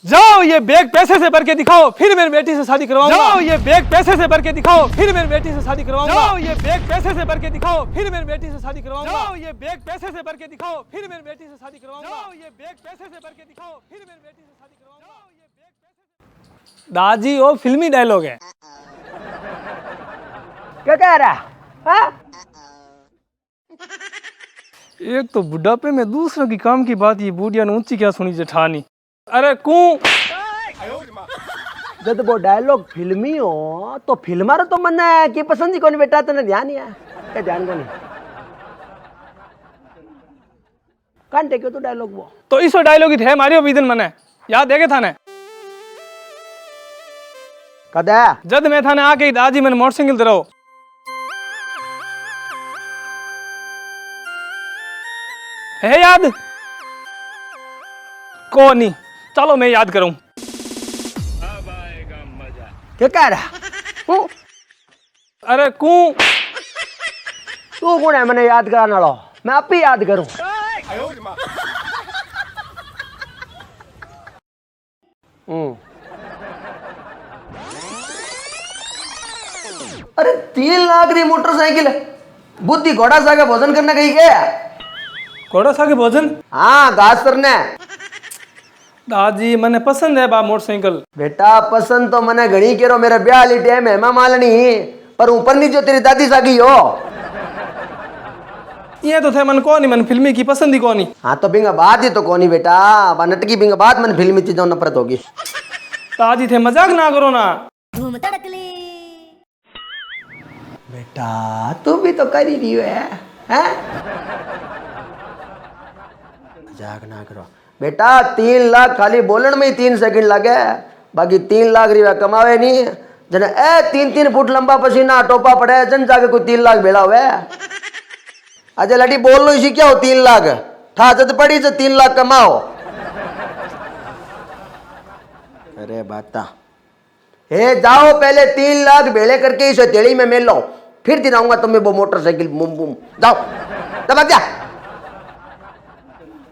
जाओ ये बैग पैसे से भर के दिखाओ, फिर मेरी बेटी से शादी करवाऊंगा। जाओ ये बैग पैसे से भर के दिखाओ, फिर मेरी बेटी से शादी करवाऊंगा। जाओ ये बैग पैसे से भर के दिखाओ, फिर मेरी बेटी से शादी करवाऊंगा। जाओ ये बैग पैसे से भर के दिखाओ, फिर मेरी बेटी से शादी करवाऊंगा। जाओ ये बैग पैसे से भर के दिखाओ, फिर मेरी बेटी से शादी करवाऊंगा। ये बैग पैसे। दादी वो फिल्मी डायलॉग है। क्या कह रहा है? एक तो बुढ़ापे में दूसरों की काम की बात, ये बूढ़िया ने ऊंची क्या सुनी जेठानी। अरे कू जब वो डायलॉग फिल्मी हो तो फिल्मार तो मन की पसंद ही कौन बेटा, तने ध्यान ही है क्या? ध्यान को नहीं कान टेक्यो तो डायलॉग वो तो इसो डायलॉग ही थे मारियो विदन मने याद है के थाने कदा जद मैं थाने आके दादी मैंने मोटरसाइकिल दरो है याद को नहीं। चलो मैं याद करूं। अब आएगा मजा। क्या कह रहा? अरे कू तू कौन है मैंने याद कराने वाला? मैं आप ही याद करूं। अरे 3 लाख री मोटरसाइकिल बुद्धि घोड़ा सा का भोजन करने गई क्या? घोड़ा सा के भोजन? हाँ घास करने। दादी मने पसंद है बा मोटरसाइकिल। बेटा पसंद तो मने घणी केरो, मेरा ब्याह ली टाइम है मालनी, पर ऊपर नहीं जो तेरी दादी सागी हो ये तो थे मन को नहीं, मन फिल्मी की पसंद ही को नहीं। हाँ तो बिंगा बात ही तो कोनी बेटा, नटकी बिंगा बात मन फिल्मी चीजों नफरत होगी। दादी थे मजाक ना करो ना। बेटा तू भी तो कर ही रही है, हैं? मजाक ना करो बेटा। 3 लाख खाली बोलन में ही 3 सेकंड लगे, बाकी 3 लाख रुपया कमावे नहीं। जन 3-3 फुट लंबा पसीना टोपा पड़े जन जाके कोई 3 लाख भेड़ा हुए। अजय लड़ी बोल लो इसी क्या हो 3 लाख ठा जद पड़ी तो 3 लाख कमाओ। अरे बाता हे जाओ पहले 3 लाख भेड़े करके इस हथेली में मेल लो, फिर दिलाऊंगा तुम्हें वो मोटरसाइकिल। बुम बुम जाओ दबक जा,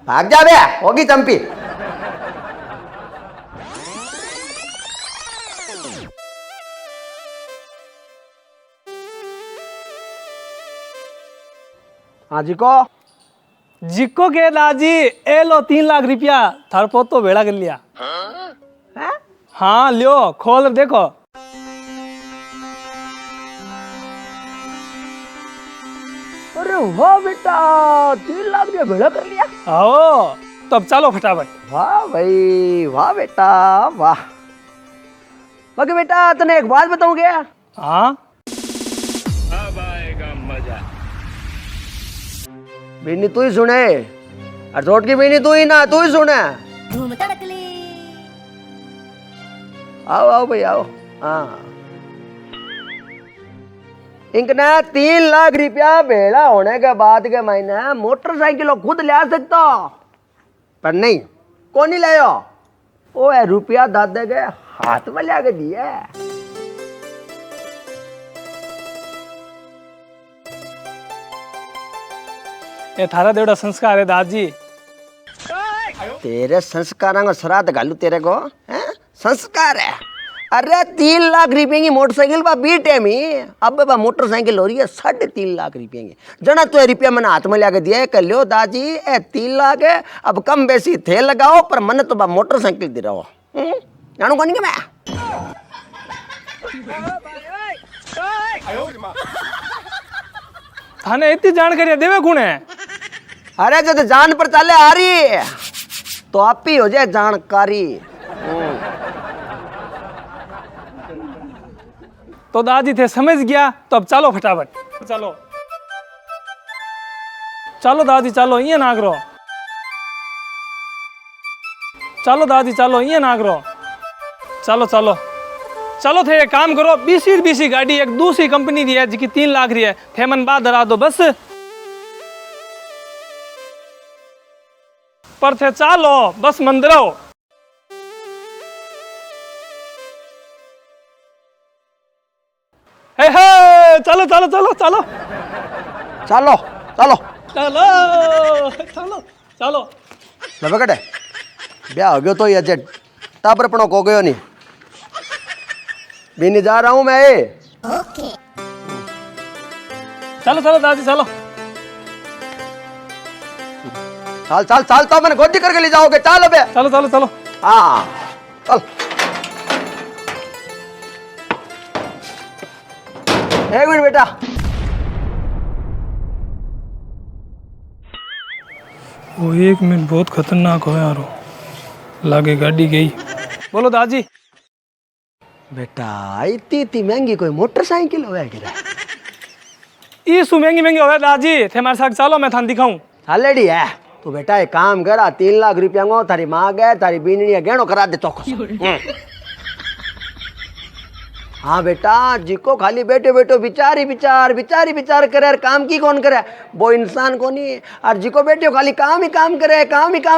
भाग जा बे, होगी चंपी। हाँ जी को जिको के दादी ए लो 3 लाख रुपया थार पोतो भेड़ा कर लिया। है? हाँ लियो खोल देखो। अरे वाह बेटा 3 लाख रुपया भेड़ा कर लिया। आओ तब चलो फटाफट। वाह भाई वाह बेटा वाह। बाकी बेटा तने एक बात बताऊं क्या? हाँ अब आएगा मजा। बीनी तू ही सुने और छोट की बीनी तू ही ना, तू ही सुने। आओ आओ भाई आओ। हाँ इनकना 3 लाख रुपया भेड़ा होने के बाद के महीने मोटरसाइकिल खुद ले आ सकता, पर नहीं कौन नहीं लायो? ओ है रुपया दादे के हाथ में ले आके दिए। ये थारा देवड़ा संस्कार है दादी। तेरे संस्कारों को श्राद्ध घालू तेरे को हैं? संस्कार है। अरे 3 लाख रुपये की मोटरसाइकिल बा बीटे में, अब बा मोटरसाइकिल हो रही है 3.5 लाख रुपये की। जना तो रुपया मैंने हाथ में लिया दिया कर लियो दादी ए 3 लाख है, अब कम बेसी थे लगाओ, पर मन तो बा मोटरसाइकिल दे रहा हो। जानू कौन मैं थाने इतनी जानकारी देवे कौन है? अरे जब जान पर चाले आ रही है तो आप ही हो जाए जानकारी। तो दादी थे समझ गया, तो अब चलो फटाफट चलो। चलो दादी चलो, ये ना करो। चलो दादी चलो, ये ना करो। चलो चलो चलो थे एक काम करो, बीसी गाड़ी एक दूसरी कंपनी दी है जिसकी 3 लाख रही है, थे मन बाद धरा दो बस। पर थे चालो बस मंदिरो। हे चलो चलो चलो चलो चलो चलो चलो चलो चलो लबकट है ब्याह हो गयो तो ये तापर अपनो को गयो नहीं बीनी जा रहा हूं मैं। चलो चलो दादी चलो। चल चल चल तो मैंने गोदी करके ले जाओगे, चल अबे। चलो चलो चलो। हाँ चल। एक मिनट बेटा। वो 1 मिनट बहुत खतरनाक हो यार, लागे गाड़ी गई। बोलो दादी। बेटा इतनी महंगी कोई मोटरसाइकिल हो क्या? इसु महंगी महंगी हो दादी, थे हमारे साथ चलो मैं थान दिखाऊं। ऑलरेडी है तू बेटा एक काम कर, 3 लाख रुपया को थारी मांग है, तारी बीनी गहनो करा दे चौकस। हाँ बेटा जिको खाली बैठे बैठो विचारी विचार करे, काम की कौन करे वो इंसान को नहीं। और जिको बैठे खाली काम ही काम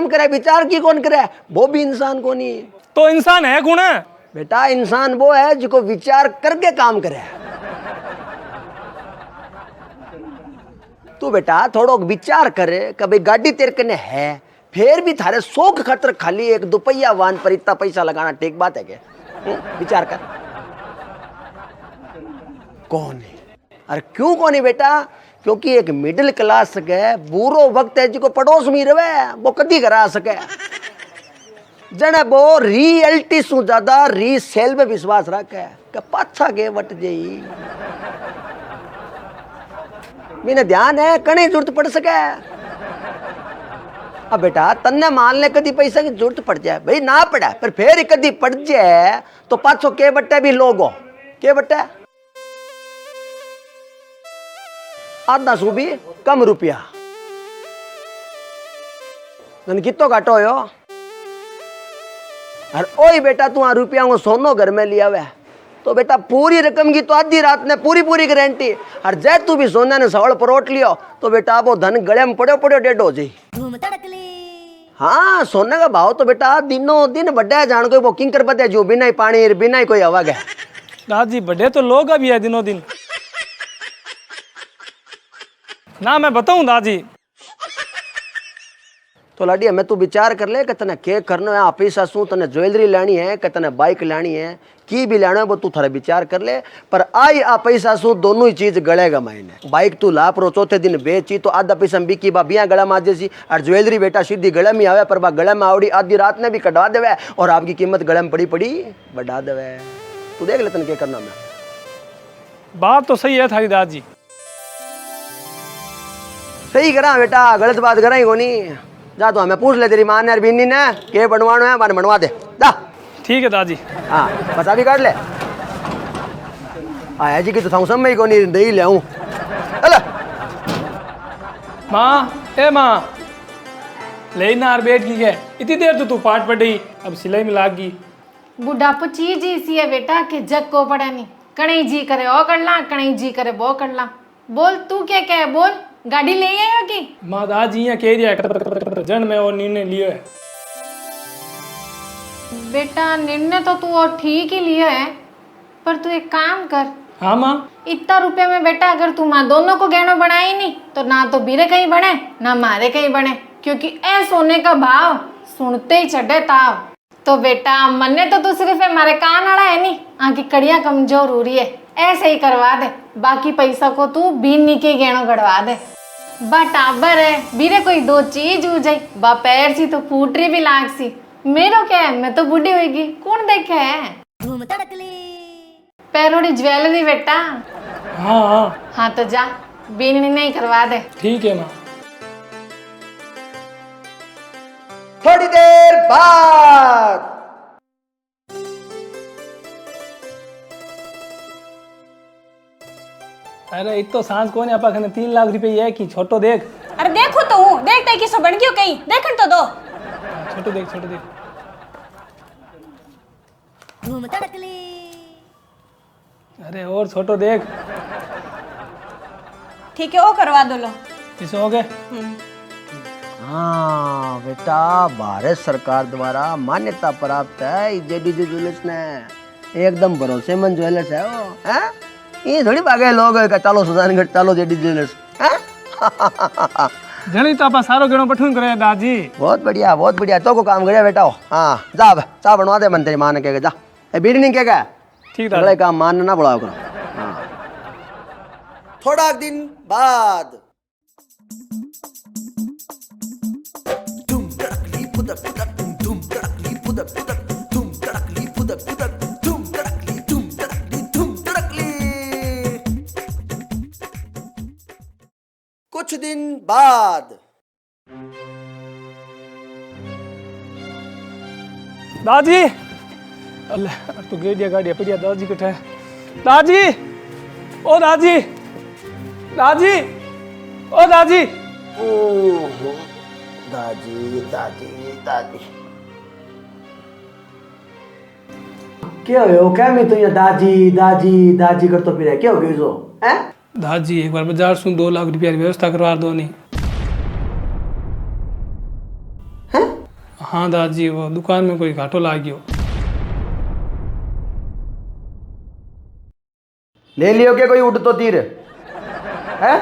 करे विचार की कौन करे वो भी इंसान को नहीं। तो इंसान है कौन है? बेटा इंसान वो है जिको विचार करके काम करे। तू बेटा थोड़ो विचार करे कभी गाड़ी तेरे कने है, फिर भी थारे शौक खतर खाली एक दुपहिया वाहन पर इतना पैसा लगाना ठीक बात है क्या? विचार कर कौन है? अरे क्यों कौन है बेटा? क्योंकि एक मिडिल क्लास के बुरो वक्त है जिको पड़ोस में रहे वो कदी करा सके। जने वो रियलिटी सु ज्यादा रीसेल में विश्वास रखे कि पाछा के वट जाई। मैंने ध्यान है कने जरूरत पड़ सके। अब बेटा तन्ने मान ले कदी पैसा की जरूरत पड़ जाए, भाई ना पड़ा पर फिर कदी पड़ जाए तो पाछो के बट्टे भी लोगो के बट्टे आधा सू भी कम रुपया कितो घाटो हो। और ओई बेटा तू रुपया को सोनो घर में लिया हुआ तो बेटा पूरी रकम की तो आधी रात ने पूरी गारंटी। और जै तू भी सोने ने सवल परोट लियो तो बेटा वो धन गले में पड़ो डेड हो जाए। हाँ सोने का भाव तो बेटा दिनों दिन बढ़ा है, जान कोई वो किंकर बदे जो बिना ही पानी बिना ही कोई हवा गया। दादी बड़े तो लोग अभी है दिनों दिन ना, मैं बताऊं दादी। तो लाडी मैं तू विचार कर ले कि तने के करना है, पैसा शू तने ज्वेलरी लेनी है कि तने बाइक लेनी है, की भी लेना है वो तू थारा विचार कर ले। पर आई आ पैसा शू दोनों ही चीज गलेगा मायने। बाइक तू ला पर चौथे दिन बेची तो आधा पैसा में बिकी बिया गला में आ जैसी। और ज्वेलरी बेटा सीधी गले में आवे पर बा गले में आवड़ी आधी रात ने भी कटवा देवे और आपकी कीमत गले में पड़ी बढ़ा देवे। तू देख ले तने के करना। मैं बात तो सही है थारी दादी। सही करा बेटा, गलत बात करा ही कोनी। जा तो हमें पूछ ले तेरी मां ने और बीनी ने के बनवाना है, मैंने बनवा दे जा। ठीक है दादी। हाँ बस अभी काट ले। आया जी की तो थाऊ समय को नहीं दही ले आऊं। चल माँ ए माँ लेना और बैठ की है इतनी देर तो तू पाठ पढ़ी, अब सिलाई में लाग गई। बुढ़ापो चीज ऐसी है बेटा कि जग को पड़े नहीं, कहीं जी करे ओ कर ला, कहीं जी करे वो कर ला। बोल तू क्या कहे, बोल गाड़ी ले आयो की? माँ दादी यहाँ कह दिया जन में और निर्णय लियो है। बेटा निर्णय तो तू और ठीक ही लियो है, पर तू एक काम कर। हाँ माँ। इतना रुपये में बेटा अगर तू माँ दोनों को गहनों बनाए नहीं तो ना तो बीरे कहीं बने ना मारे कहीं बने, क्योंकि ए सोने का भाव सुनते ही चढ़े ताव। तो बेटा मन्ने तो तू सिर्फ हमारे कान आड़ा है नहीं, आँख की कड़ियाँ कमजोर हो रही है, ऐसे ही करवा दे। बाकी पैसा को तू बीनी के गहनों गड़वा दे। बा टाबर है बीरे कोई दो चीज हो जाए, बा पैर सी तो फूटरी भी लाग सी। मेरो क्या है, मैं तो बूढ़ी होगी कौन देखे है। पैरोड़ी ज्वेलरी बेटा। हाँ हाँ हाँ तो जा बीनी नहीं करवा दे। ठीक है माँ। थोड़ी देर बाद अरे इत तो सांस को नहीं, अपा 3 लाख रुपए है कि छोटो देख। अरे देखो तो हूँ, देखते हैं किसो बन गयो कहीं, देखन तो दो। छोटो देख छोटो देख। अरे और छोटो देख। ठीक है वो करवा दो लो। किसो हो गए? हाँ बेटा भारत सरकार द्वारा मान्यता प्राप्त है जेडीजी ज्वेलर्स ने, एकदम भरोसेमंद ज्वेलर्स है वो। हैं ये थोड़ी भागे लोग का चलो सुजानगढ़ चलो जेडीजी ज्वेलर्स। हैं जनी तो आप सारो गेणो पठून करे दादी। बहुत बढ़िया तो को काम करे बेटा। हाँ जा अब चाह बनवा दे मन तेरी मां ने कहेगा जा। ए बीड़ी नहीं कहेगा ठीक अगला दादी। काम मान ना बुलाओ करो। हाँ थोड़ा दिन बाद कुछ दिन बाद दादी अल्लाह तो गाड़िया पड़िया दादी कटे दादी ओ दादी दादी ओ दादी ओहो दादी दादी दादी क्या हो क्या मैं तो ये दादी दादी दादी करतो फिर क्या हो गई जो हैं दादी एक बार बाजार सुन 2 लाख रुपया की व्यवस्था करवा दो नहीं। हैं हाँ दादी वो दुकान में कोई घाटो लाग गयो। ले लियो के कोई उठ तो तीर हैं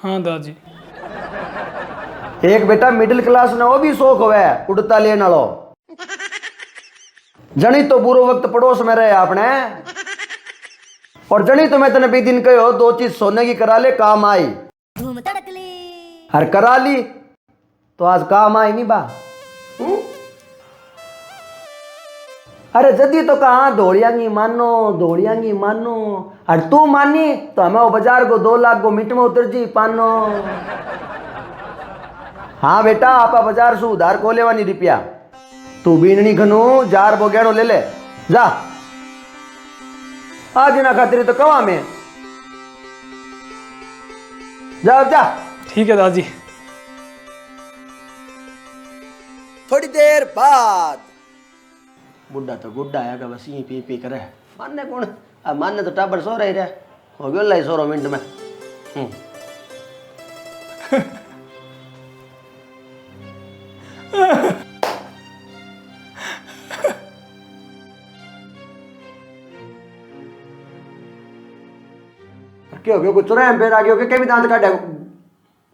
हाँ दादी। एक बेटा मिडिल क्लास ने वो भी शौक होवे उड़ता लेने वालो जनी तो बुरो वक्त पड़ोस में रहे आपने और जनी तो मैं तने भी दिन कहो 2 चीज सोने की करा ले काम आई हर करा ली तो आज काम आई नहीं बा अरे जदी तो कहा दौड़ियांगी मानो और तू मानी तो हमें वो बाजार को 2 लाख को मिट में उतर जी पानो। हाँ बेटा आपा बाजार से उधार को लेवानी रुपया तू बीननी खनू जार बो गहनो ले ले जा आज ना खातिर तो कवा में जा जा। ठीक है दादी। थोड़ी देर बाद बुढ़ा तो गुड्डा आएगा बस यही पी करे मानने कौन अब मानने तो टाबर सो रही रहे हो गयो लाई 16 मिनट में क्या हो गया कुछ चुरा पैर आ गया के भी दांत काटा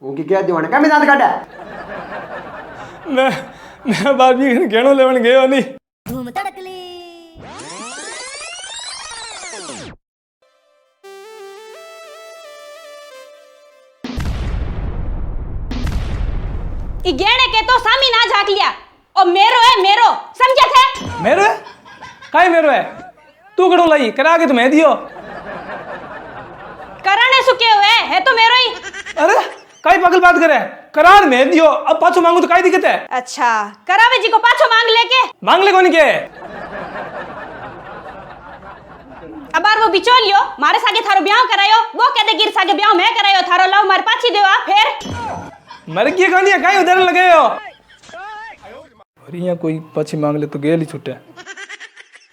उनकी क्या दीवाने क्या भी दांत काटा मैं बारबी गेणो लेवन गयो नहीं। ई गेणे के तो सामी ना झाक लिया और मेरो है मेरो समझा थे मेरो है काई मेरो है तू कड़ो लाई करा के तुम्हें दियो कराने सुके हुए है तो मेरो ही। अरे काई पागल बात करे करार में दियो अब पाछो मांगू तो काई दिक्कत है। अच्छा करावे जी को पाछो मांग ले कोनी के अब बार वो बिचोल लियो मारे सागे थारो ब्याह करायो वो कहते गिर सागे ब्याह मैं करायो थारो लव मार पाछी देवा फिर मर गई कहानी है काई उधर लगे हो और यहाँ कोई पाछी मांग ले तो गेल ही छुटे।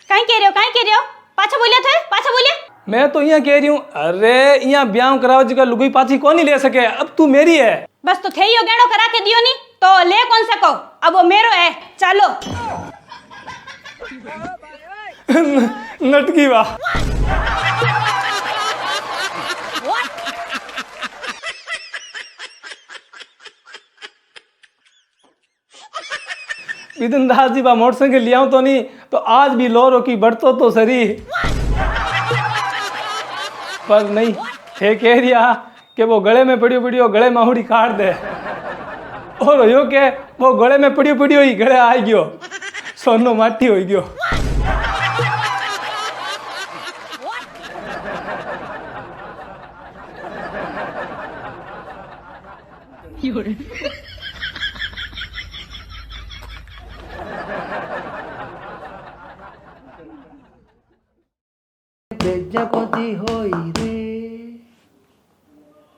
काई कह रहे हो पाछा बोलिए मैं तो यहाँ कह रही हूँ अरे यहाँ ब्याह कराओ जी का लुगाई पाछी कौन नहीं ले सके अब तू मेरी है बस तो थे गेणो करा के दियो नहीं तो ले कौन सको अब वो मेरो है चलो नटकी वाह विदिन दास जी बा मोटरसाइकिल लिया तो नहीं तो आज भी लोरो की बढ़तो तो सरी पर नहीं थे कह दिया कि वो गले में पड़ियो गले माहुड़ी काट दे और यो के वो गले में पड़ियो ही गले आ गयो सोनो माटी हो गयो।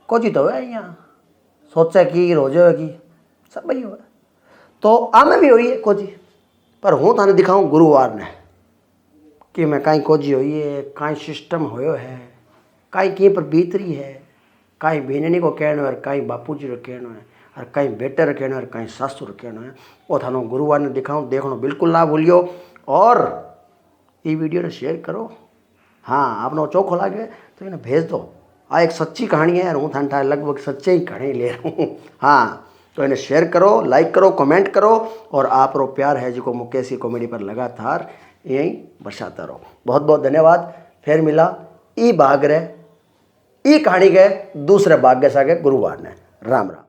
कोची तो है यहाँ सोचा कि रोजे की सब ही हो तो आमे भी हुई है कोची पर हूँ थाने दिखाऊँ गुरुवार ने कि मैं कहीं कोजी हुई है कहीं सिस्टम होयो है कहीं की पर बीतरी है कहीं बेननी को कहना है कहीं बापूजी को कहना है और कहीं बेटे रो कहना है कहीं सासू रो कहना है वो थानो गुरुवार ने दिखाऊँ देखना बिल्कुल ना भूलियो और ये वीडियो ने शेयर करो। हाँ आपने चौखो लागे तो इन्हें भेज दो आ एक सच्ची कहानी है, हूँ थाने लगभग सच्चे ही कहानी ले रहा हूँ। हाँ, तो इन्हें शेयर करो, लाइक करो, कमेंट करो, और आप रो प्यार है जो मुकेश की कॉमेडी पर लगातार यहीं बरसाता रहो। बहुत बहुत धन्यवाद। फिर मिला ई भाग रहे ई कहानी के दूसरे भाग के सागे गुरुवार ने। राम राम।